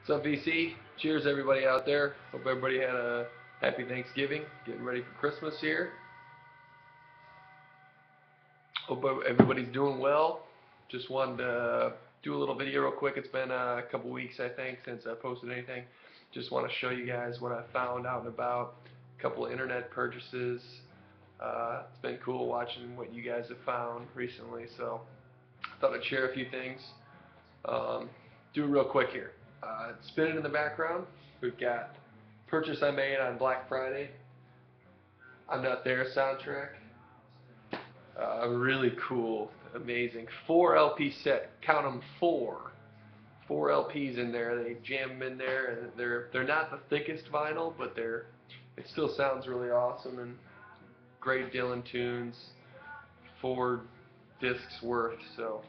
What's up, VC? Cheers, everybody out there. Hope everybody had a happy Thanksgiving. Getting ready for Christmas here. Hope everybody's doing well. Just wanted to do a little video real quick. It's been a couple weeks, I think, since I posted anything. Just want to show you guys what I found out and about. A couple of internet purchases. It's been cool watching what you guys have found recently, so I thought I'd share a few things. Do it real quick here. Spinning in the background, we've got purchase I made on Black Friday. I'm Not There soundtrack. Really cool, amazing. 4 LP set. Count them, four. 4 LPs in there. They jam them in there, and they're not the thickest vinyl, but it still sounds really awesome and great Dylan tunes. 4 discs worth. So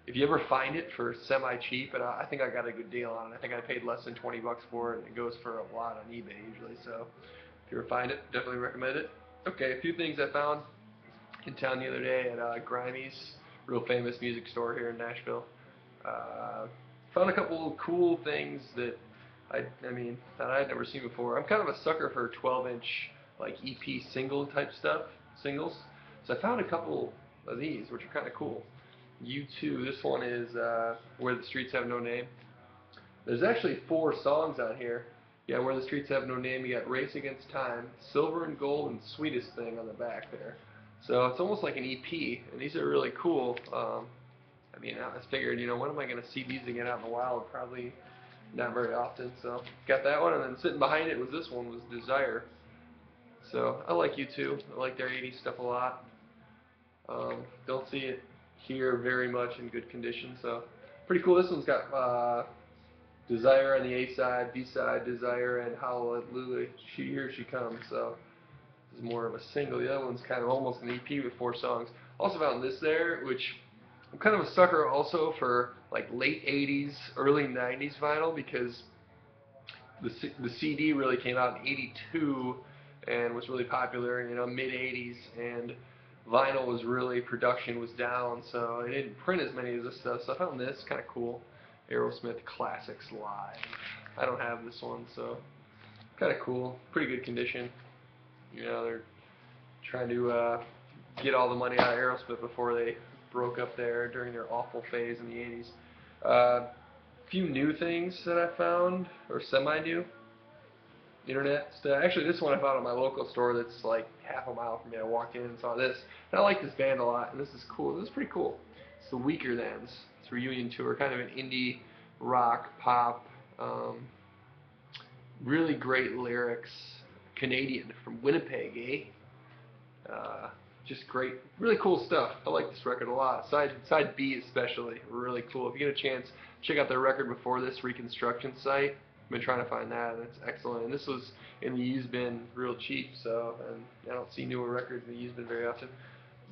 if you ever find it for semi-cheap, and I think I got a good deal on it. I think I paid less than 20 bucks for it, and it goes for a lot on eBay usually. So if you ever find it, definitely recommend it. Okay, a few things I found in town the other day at Grimey's, real famous music store here in Nashville. Found a couple of cool things that that I had never seen before. I'm kind of a sucker for 12-inch like EP single type stuff, singles. So I found a couple of these, which are kind of cool. U2. This one is Where the Streets Have No Name. There's actually 4 songs on here. Yeah, Where the Streets Have No Name. You got Race Against Time, Silver and Gold, and Sweetest Thing on the back there. So it's almost like an EP, and these are really cool. I just figured, when am I going to see these again out in the wild? Probably not very often. So got that one, and then sitting behind it was this one, was Desire. So I like U2. I like their 80s stuff a lot. Don't see it here very much in good condition, so pretty cool. This one's got Desire on the A side, B side Desire, and Hallelujah, Here She Comes. So this is more of a single. The other one's kind of almost an EP with 4 songs. Also found this there, which I'm kind of a sucker also for like late 80s, early 90s vinyl, because the CD really came out in '82 and was really popular, mid '80s, and vinyl was really, production was down, so it didn't print as many of this stuff. So I found this kind of cool, Aerosmith Classics Live. I don't have this one, so kind of cool, pretty good condition. They're trying to get all the money out of Aerosmith before they broke up there during their awful phase in the '80s. Few new things that I found, or semi-new internet stuff. Actually, this one I found at my local store that's like half a mile from me. I walked in and saw this, and I like this band a lot, and this is cool. This is pretty cool. It's the Weakerthans. It's a reunion tour, kind of an indie rock, pop, really great lyrics. Canadian, from Winnipeg, eh? Just great, really cool stuff. I like this record a lot. Side B especially, really cool. If you get a chance, check out their record before this, Reconstruction Site. I've been trying to find that, and it's excellent. And this was in the used bin, real cheap, so and I don't see newer records in the used bin very often.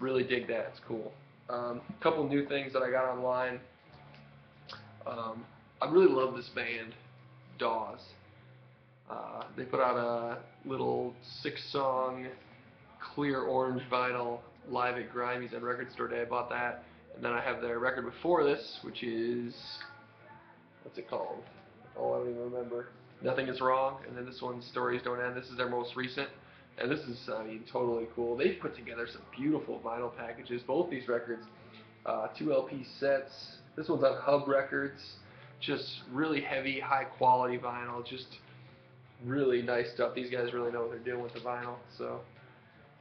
Really dig that. It's cool. A couple new things that I got online. I really love this band, Dawes. They put out a little 6-song clear orange vinyl live at Grimey's on Record Store Day. I bought that, and then I have their record before this, which is, what's it called? Oh, I don't even remember. Nothing Is Wrong, and then this one, Stories Don't End. This is their most recent, and this is, totally cool. They've put together some beautiful vinyl packages. Both these records, 2 LP sets. This one's on Hub Records. Just really heavy, high quality vinyl. Just really nice stuff. These guys really know what they're doing with the vinyl, so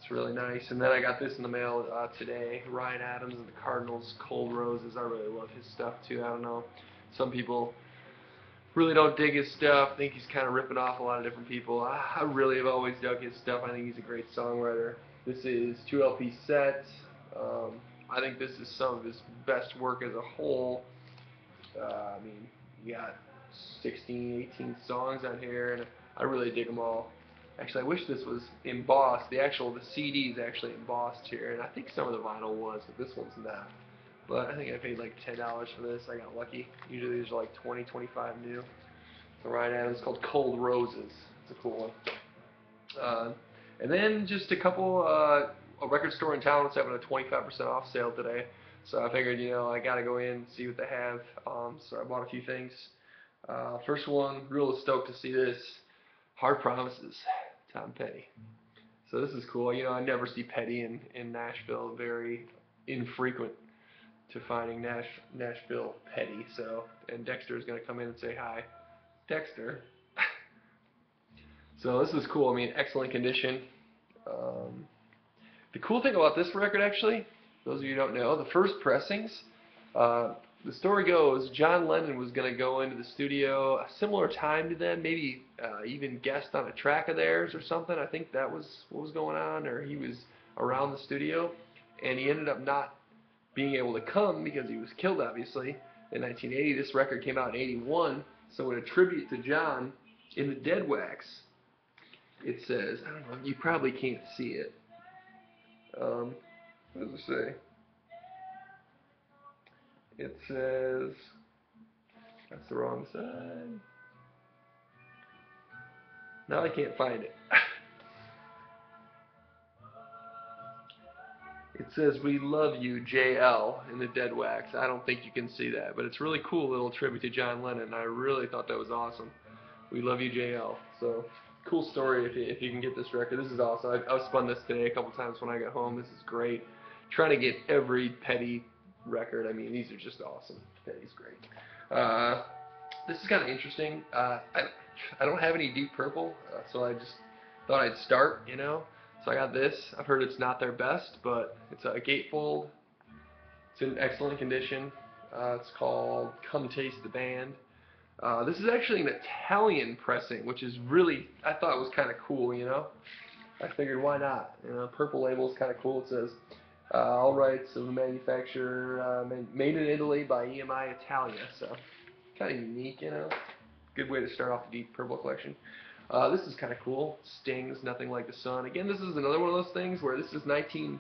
it's really nice. And then I got this in the mail today. Ryan Adams and the Cardinals, Cold Roses. I really love his stuff too. I don't know. Some people really don't dig his stuff. Think he's kind of ripping off a lot of different people. I really have always dug his stuff. I think he's a great songwriter. This is 2 LP set. I think this is some of his best work as a whole. You got 16, 18 songs on here, and I really dig them all. Actually, I wish this was embossed. The CD is actually embossed here, and I think some of the vinyl was, but this one's not. But I think I paid like $10 for this. I got lucky. Usually these are like 20, 25 new. The Ryan Adams, called Cold Roses. It's a cool one. And then just a couple, a record store in town was having a 25% off sale today. So I figured, I got to go in and see what they have. So I bought a few things. First one, real stoked to see this. Hard Promises, Tom Petty. So this is cool. You know, I never see Petty in Nashville. Very infrequent to finding Nashville Petty. So, and Dexter is going to come in and say hi. Dexter. So this is cool. I mean, excellent condition. Um, the cool thing about this record, actually, those of you who don't know, the first pressings, the story goes, John Lennon was going to go into the studio a similar time to them, maybe even guest on a track of theirs or something. I think that was what was going on, or he was around the studio, and he ended up not being able to come because he was killed, obviously, in 1980. This record came out in 81, so in a tribute to John, in the Dead Wax, it says, I don't know, you probably can't see it. What does it say? It says, that's the wrong side. Now I can't find it. It says, we love you, JL, in the Dead Wax. I don't think you can see that, but it's a really cool little tribute to John Lennon. I really thought that was awesome. We love you, JL. So, cool story if you can get this record. This is awesome. I've spun this today a couple times when I got home. This is great. Trying to get every Petty record. I mean, these are just awesome. Petty's great. This is kind of interesting. I don't have any Deep Purple, so I just thought I'd start, you know. So I got this. I've heard it's not their best, but it's a gatefold. It's in excellent condition. It's called Come Taste the Band. This is actually an Italian pressing, which is really, I thought was kind of cool, you know. I figured, why not? You know, purple label is kind of cool. It says, all rights of the manufacturer, made in Italy by EMI Italia. So, kind of unique, you know. Good way to start off the Deep Purple collection. This is kind of cool. Stings, Nothing Like the Sun. Again, this is another one of those things where this is 87.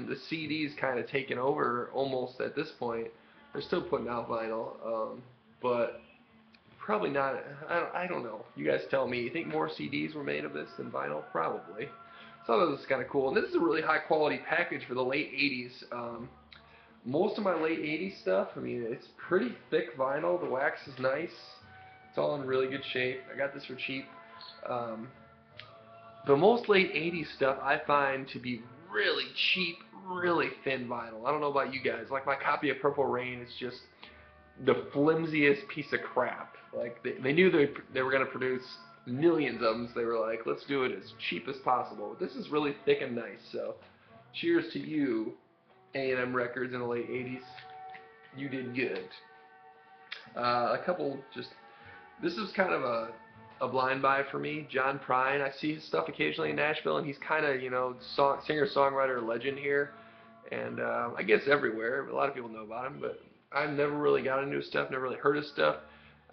The CD's kind of taken over almost at this point. They're still putting out vinyl, but probably not. I don't know. You guys tell me. You think more CDs were made of this than vinyl? Probably. So I thought this is kind of cool. And this is a really high quality package for the late 80s. Most of my late 80s stuff, I mean, it's pretty thick vinyl. The wax is nice. It's all in really good shape. I got this for cheap. The most late 80s stuff I find to be really cheap, really thin vinyl. I don't know about you guys. Like my copy of Purple Rain is just the flimsiest piece of crap. Like they knew they were going to produce millions of them, so they were like, let's do it as cheap as possible. But this is really thick and nice. So cheers to you, A&M Records in the late 80s. You did good. A couple just... This is kind of a blind buy for me. John Prine, I see his stuff occasionally in Nashville, and he's kind of, you know, singer-songwriter legend here. And I guess everywhere. A lot of people know about him, but I've never really got into his stuff, never really heard his stuff.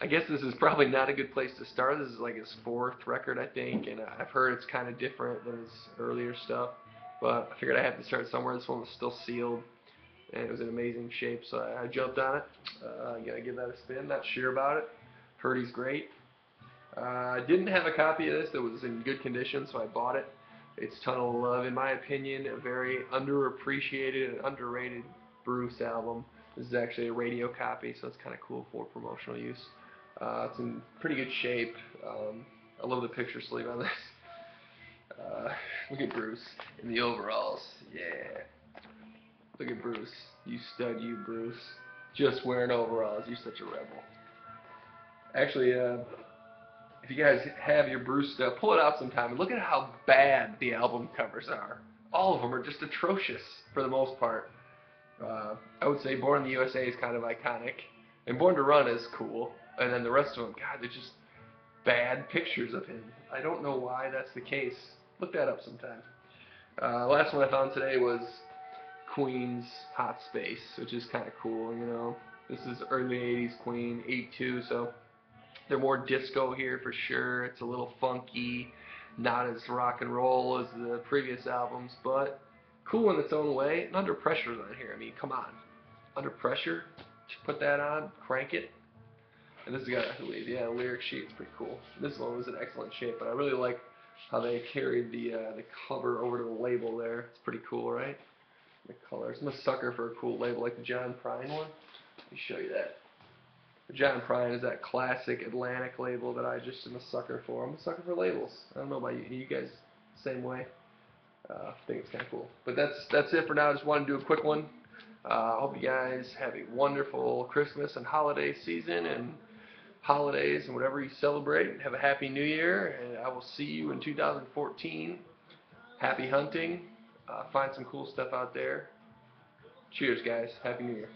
I guess this is probably not a good place to start. This is like his 4th record, I think, and I've heard it's kind of different than his earlier stuff. But I figured I had to start somewhere. This one was still sealed, and it was in amazing shape, so I jumped on it. Gotta give that a spin. Not sure about it. Heard he's great. I didn't have a copy of this that was in good condition, so I bought it. It's Tunnel of Love, in my opinion, a very underappreciated and underrated Bruce album. This is actually a radio copy, so it's kind of cool for promotional use. It's in pretty good shape. I love the picture sleeve on this. Look at Bruce in the overalls. Yeah. Look at Bruce. You stud, you Bruce. Just wearing overalls. You're such a rebel. Actually, if you guys have your Bruce stuff, pull it out sometime and look at how bad the album covers are. All of them are just atrocious for the most part. I would say Born in the USA is kind of iconic, and Born to Run is cool, and then the rest of them, God, they're just bad pictures of him. I don't know why that's the case. Look that up sometime. Last one I found today was Queen's Hot Space, which is kind of cool, you know. This is early 80s Queen, 82, so they're more disco here for sure. It's a little funky, not as rock and roll as the previous albums, but cool in its own way. And Under Pressure's on here. I mean, come on. Under Pressure, put that on, crank it. And this has got, I believe, yeah, a lyric sheet. It's pretty cool. This one was in excellent shape, but I really like how they carried the cover over to the label there. It's pretty cool, right? The colors. I'm a sucker for a cool label like the John Prine one. Let me show you that. John Prine is that classic Atlantic label that I just am a sucker for. I'm a sucker for labels. I don't know about you. You guys same way? I think it's kind of cool. But that's it for now. I just wanted to do a quick one. I hope you guys have a wonderful Christmas and holiday season and holidays and whatever you celebrate. Have a happy new year, and I will see you in 2014. Happy hunting. Find some cool stuff out there. Cheers, guys. Happy New Year.